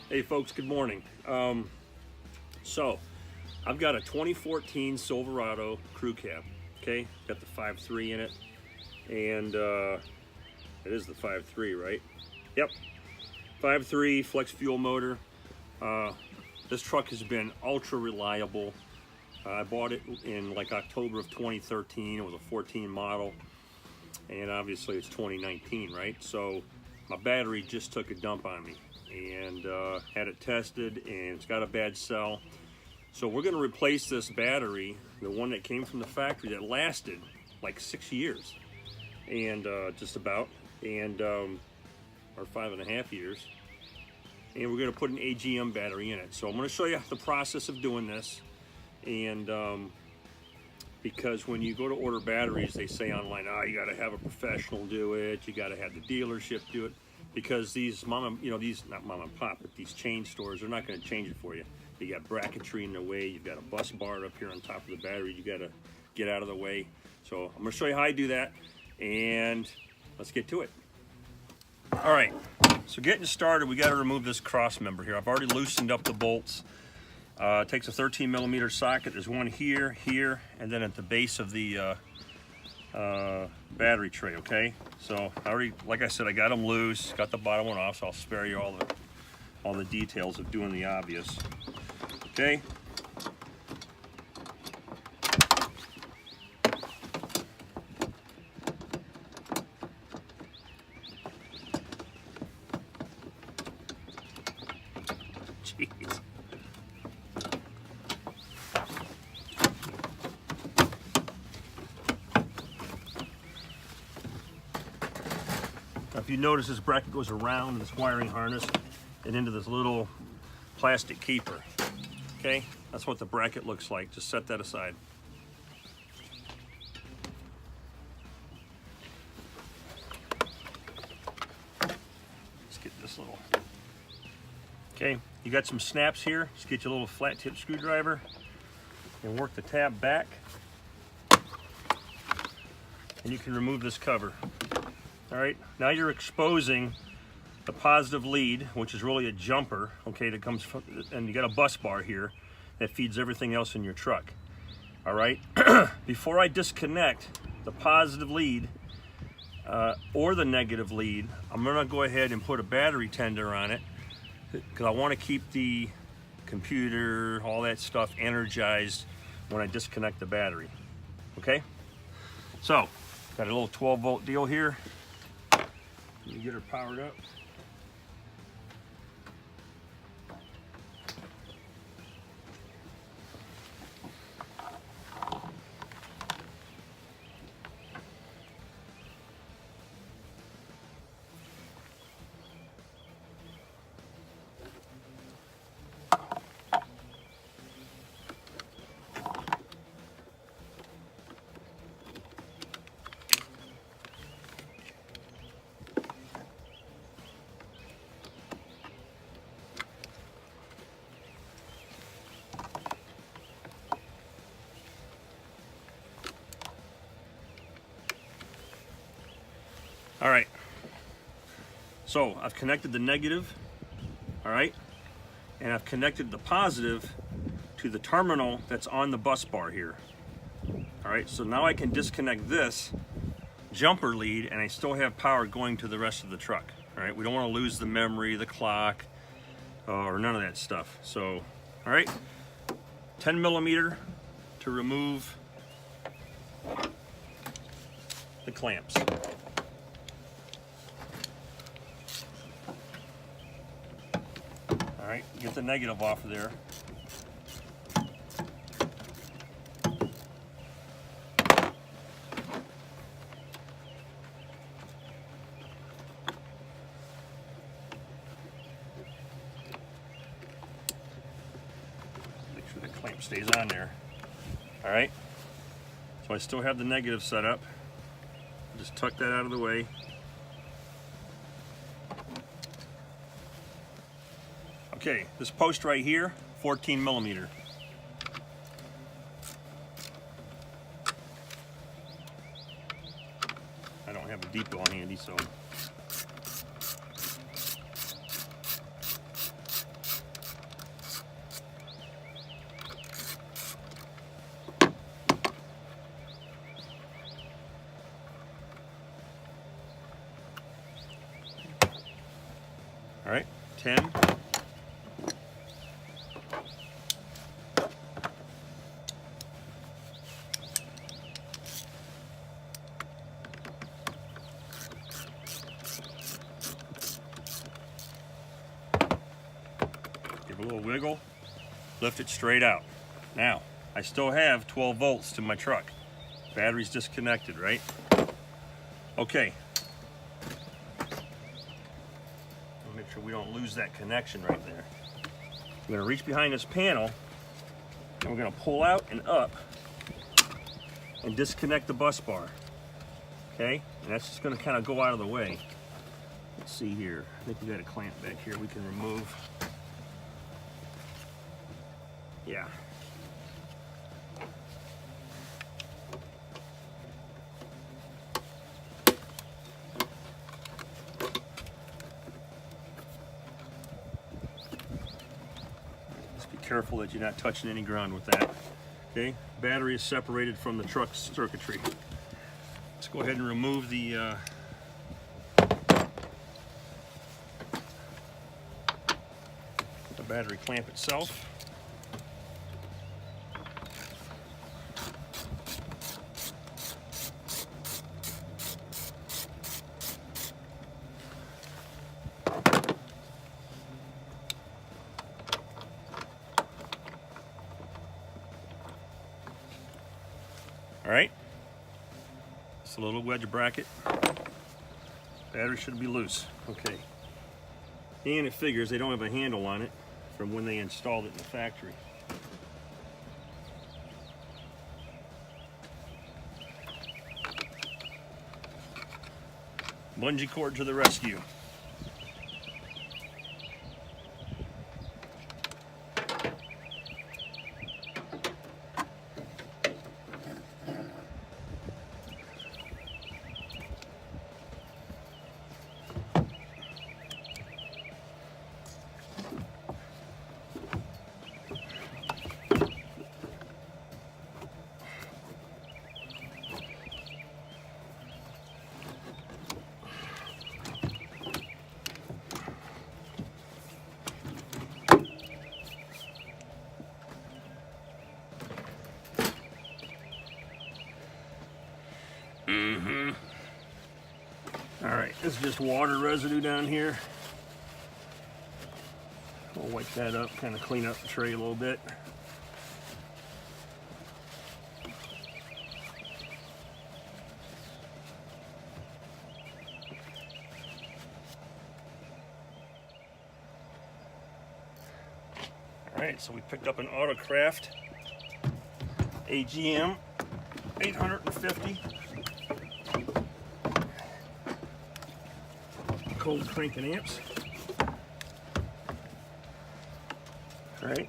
Hey folks, good morning. So I've got a 2014 Silverado crew cab, okay? Got the 5.3 in it, and it is the 5.3, right? Yep, 5.3 flex fuel motor. This truck has been ultra reliable. I bought it in like October of 2013. It was a 14 model, and obviously it's 2019, right? So my battery just took a dump on me, and had it tested, and it's got a bad cell. So we're going to replace this battery, the one that came from the factory that lasted like 6 years, and just about, and or 5.5 years. And we're going to put an AGM battery in it. So I'm going to show you the process of doing this. And because when you go to order batteries, they say online, you got to have a professional do it, you got to have the dealership do it, because these these not mom and pop, but these chain stores, they're not going to change it for you. You got bracketry in the way, you've got a bus bar up here on top of the battery, you got to get out of the way. So I'm going to show you how I do that, and let's get to it. All right, so getting started, we got to remove this cross member here. I've already loosened up the bolts. It takes a 13mm socket. There's one here, here, and then at the base of the battery tray, okay? So I already, like I said, I got them loose, got the bottom one off, so I'll spare you all the details of doing the obvious, okay? Jeez. Now, if you notice, this bracket goes around this wiring harness and into this little plastic keeper. Okay, that's what the bracket looks like. Just set that aside. Let's get this little. Okay, you got some snaps here. Just get your little flat tip screwdriver and work the tab back, and you can remove this cover. All right, now you're exposing the positive lead, which is really a jumper, okay, that comes from, and you got a bus bar here that feeds everything else in your truck. All right, before I disconnect the positive lead or the negative lead, I'm gonna go ahead and put a battery tender on it, because I want to keep the computer, all that stuff energized when I disconnect the battery, okay? So, got a little 12-volt deal here. Let me get her powered up. All right, so I've connected the negative, all right, and I've connected the positive to the terminal that's on the bus bar here. All right, so now I can disconnect this jumper lead, and I still have power going to the rest of the truck. All right, we don't want to lose the memory, the clock, or none of that stuff. So, all right, 10mm to remove the clamps. All right, get the negative off of there. Make sure the clamp stays on there. All right, so I still have the negative set up. Just tuck that out of the way. Okay, this post right here, 14mm. I don't have a depot handy, so 10. Give it a little wiggle, lift it straight out. Now, I still have 12 volts to my truck. Battery's disconnected, right? Okay. Make sure we don't lose that connection right there. I'm gonna reach behind this panel and we're gonna pull out and up and disconnect the bus bar. Okay? And that's just gonna kind of go out of the way. Let's see here. I think we got a clamp back here we can remove. Yeah. Careful that you're not touching any ground with that. Okay, battery is separated from the truck's circuitry. Let's go ahead and remove the battery clamp itself. All right, it's a little wedge bracket. Battery should be loose. Okay, and it figures they don't have a handle on it from when they installed it in the factory. Bungee cord to the rescue. All right, this is just water residue down here. We'll wipe that up, kind of clean up the tray a little bit. All right, so we picked up an Autocraft AGM 850 cold cranking amps. All right.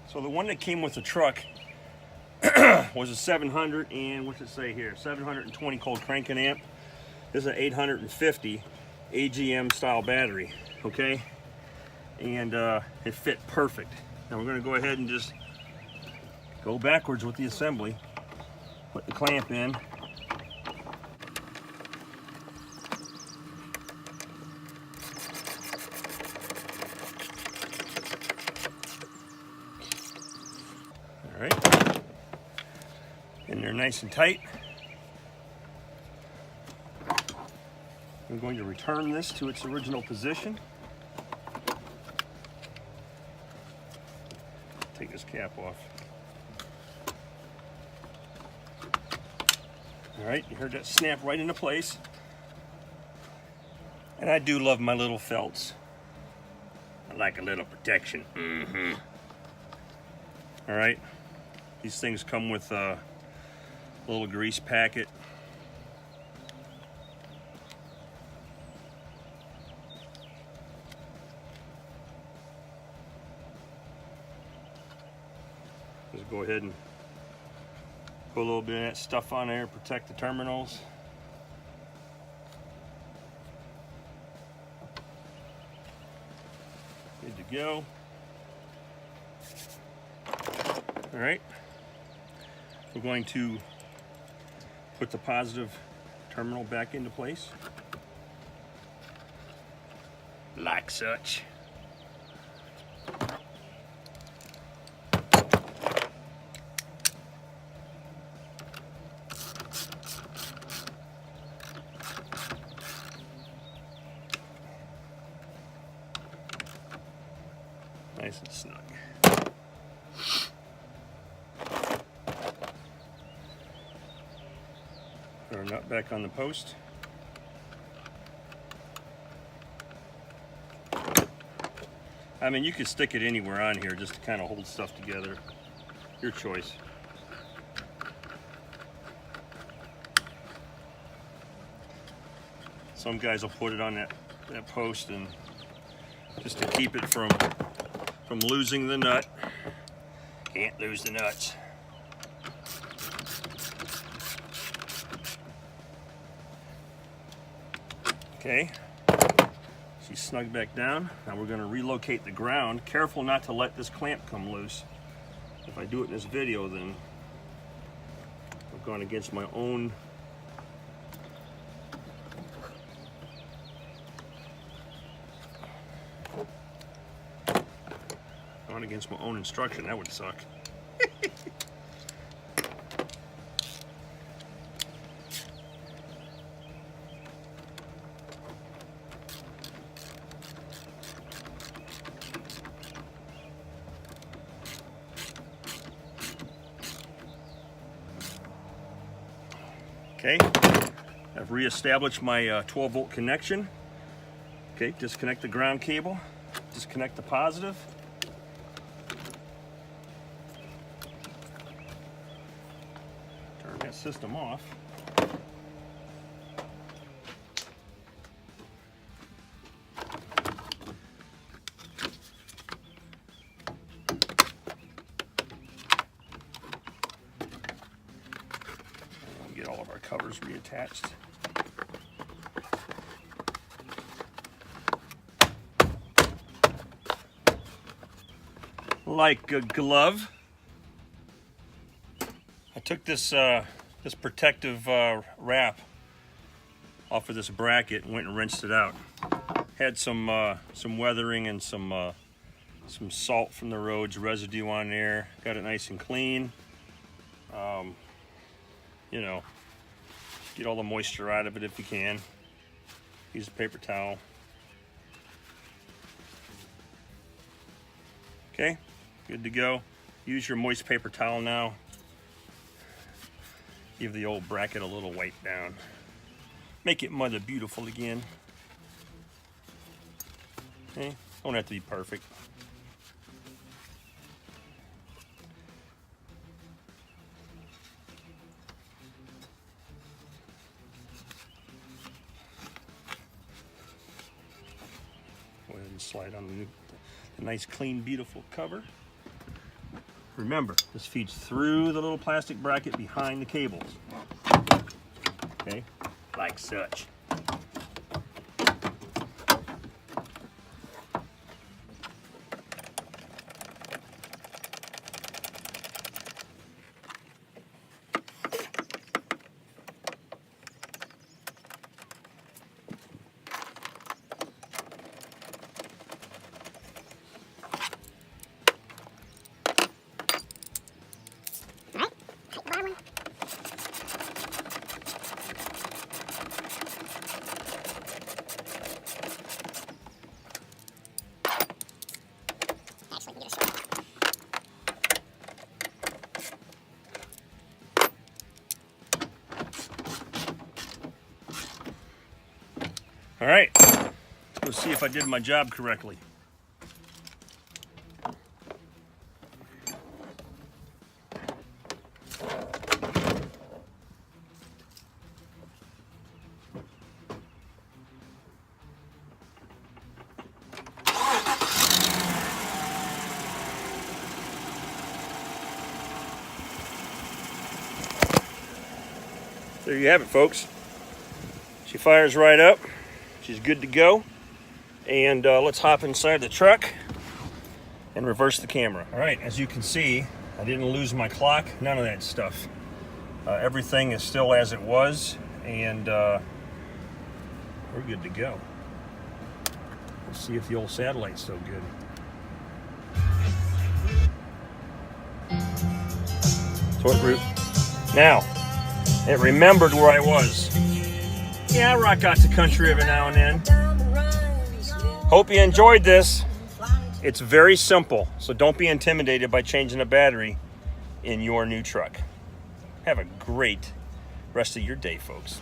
So the one that came with the truck was a 700 and what's it say here? 720 cold cranking amp. This is an 850 AGM style battery. Okay, and it fit perfect. Now we're going to go ahead and just go backwards with the assembly. Put the clamp in. All right, and they're nice and tight. I'm going to return this to its original position. Take this cap off. All right, you heard that snap right into place. And I do love my little felts. I like a little protection. All right, these things come with a little grease packet. Just go ahead and put a little bit of that stuff on there, protect the terminals. Good to go. All right, we're going to put the positive terminal back into place. Like such. Nice and snug. Put our nut back on the post. I mean, you could stick it anywhere on here just to kind of hold stuff together. Your choice. Some guys will put it on that post and just to keep it from losing the nut. Can't lose the nuts. Okay, she's snug back down. Now we're going to relocate the ground. Careful not to let this clamp come loose. If I do it in this video, then I've gone against my own instruction. That would suck. Okay, I've reestablished my 12-volt connection. Okay, disconnect the ground cable, disconnect the positive. Turn that system off. Get all of our covers reattached. Like a glove. I took this this protective wrap off of this bracket and went and rinsed it out. Had some weathering and some salt from the roads, residue on there. Got it nice and clean. You know, get all the moisture out of it if you can. Use a paper towel. Okay, good to go. Use your moist paper towel now. Give the old bracket a little wipe down. Make it Mother Beautiful again. Okay, don't have to be perfect. Slide on the nice, clean, beautiful cover. Remember, this feeds through the little plastic bracket behind the cables. Okay, like such. All right, let's go see if I did my job correctly. There you have it, folks. She fires right up. She's good to go. And let's hop inside the truck and reverse the camera. All right, as you can see, I didn't lose my clock, none of that stuff. Everything is still as it was, and we're good to go. Let's see if the old satellite's so good. Now, it remembered where I was. Yeah, I rock out to country every now and then. Hope you enjoyed this. It's very simple, so don't be intimidated by changing a battery in your new truck. Have a great rest of your day, folks.